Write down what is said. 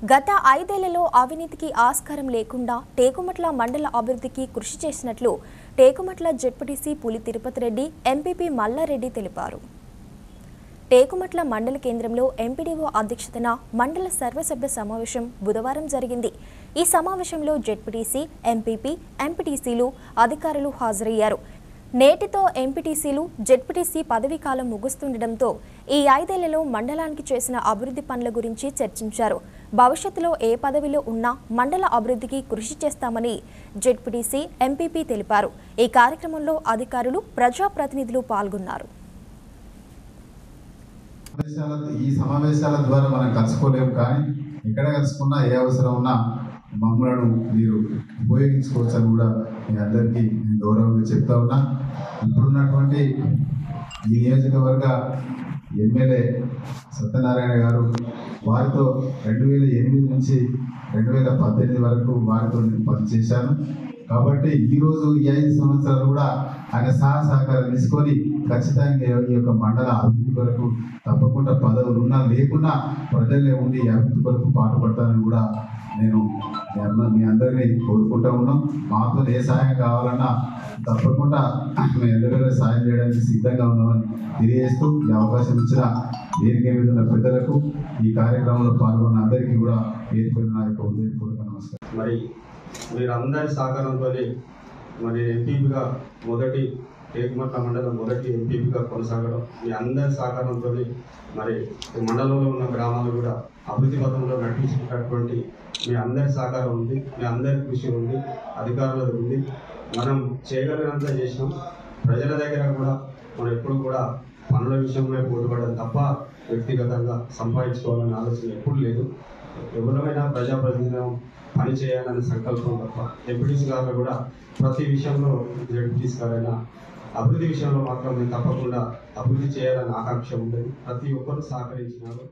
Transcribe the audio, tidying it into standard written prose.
గత 5 ఏళ్లలో అవినీతికి ఆస్కారం లేకుండా టేకుమట్ల మండల అభివృద్ధికి కృషి చేసినట్లు టేకుమట్ల జెడ్పీటీసీ పులి తిరుపతి రెడ్డి ఎంపీపీ మల్లారెడ్డి తెలిపారు. టేకుమట్ల మండల కేంద్రంలో ఎంపీడీఓ అధ్యక్షతన మండల సర్వసభ్య సమావేశం బుధవారం జరిగింది. ఈ సమావేశంలో జెడ్పీటీసీ, ఎంపీపీ, ఎంపీటీసీలు, అధికారులు హాజరయ్యారు. నేటితో ఎంపీటీసీలు, జెడ్పీటీసీ పదవీకాలం ముగుస్తుండటంతో ఈ 5 ఏళ్లలో మండలానికి చేసిన అభివృద్ధి పనుల గురించి చర్చించారు. భవిష్యత్తులో ఏ పదవిలో ఉన్నా మండల అభివృద్ధికి కృషి చేస్తామని జెడ్పీటీసీ, ఎంపీపీ తెలిపారు. ఈ కార్యక్రమంలో అధికారులు, ప్రజాప్రతినిధులు పాల్గొన్నారు. ఈ సమావేశాల ద్వారా మనం కలుసుకోలేము, కానీ ఎక్కడ కలుసుకున్నా ఏ అవసరం ఉన్నా మమ్మలను మీరు ఉపయోగించుకోవచ్చని కూడా మీ అందరికీ నేను గౌరవంగా చెప్తా ఉన్నా. ఇప్పుడున్నటువంటి ఈ నియోజకవర్గ ఎమ్మెల్యే సత్యనారాయణ గారు, వారితో 2008 నుంచి 2018 వరకు వారితో నేను పనిచేశాను. కాబట్టి ఈరోజు ఈ 5 సంవత్సరాలు కూడా ఆయన సహకారం తీసుకొని ఖచ్చితంగా ఈ యొక్క మండల అభివృద్ధి కొరకు తప్పకుండా పదవులు ఉన్నా లేకున్నా ప్రజలే ఉండి అభివృద్ధి కొరకు పాటుపడతానని కూడా నేను మీ అందరినీ కోరుకుంటూ ఉన్నాం. మాతో ఏ సహాయం కావాలన్నా తప్పకుండా మేము ఎల్లవేళ సాయం చేయడానికి సిద్ధంగా ఉన్నామని తెలియజేస్తూ ఈ అవకాశం ఇచ్చిన వేదిక మీద ఉన్న పెద్దలకు, ఈ కార్యక్రమంలో పాల్గొన్న అందరికీ కూడా పేరు పేరు నా యొక్క హృదయపూర్వక నమస్కారం. మరి మీరందరి సహకారంతో మరి ఎంపీపీగా మొదటి టేకుమట్ల మండలం మొదటి ఎంపీపీగా కొనసాగడం, మీ అందరి సహకారంతో మరి మండలంలో ఉన్న గ్రామాలు కూడా అభివృద్ధి పథంలో నడిపించేటటువంటి మీ అందరి సహకారం ఉంది, మీ అందరి కృషి ఉంది, అధికారులది ఉంది. మనం చేయగలిగినంత చేసినాం. ప్రజల దగ్గర కూడా మనం ఎప్పుడు కూడా పనుల విషయంలో పోటీపడడం తప్ప వ్యక్తిగతంగా సంపాదించుకోవాలనే ఆలోచన ఎప్పుడు లేదు. ఎవరైనా ప్రజాప్రతినిధులను పని చేయాలనే సంకల్పం తప్ప. ఎంపీటీసీ గారు కూడా ప్రతి విషయంలో, జెడ్పీటీసీ గారైనా అభివృద్ధి విషయంలో మాత్రం నేను తప్పకుండా అభివృద్ధి చేయాలని ఆకాంక్ష ఉండేది. ప్రతి ఒక్కరూ సహకరించినారు.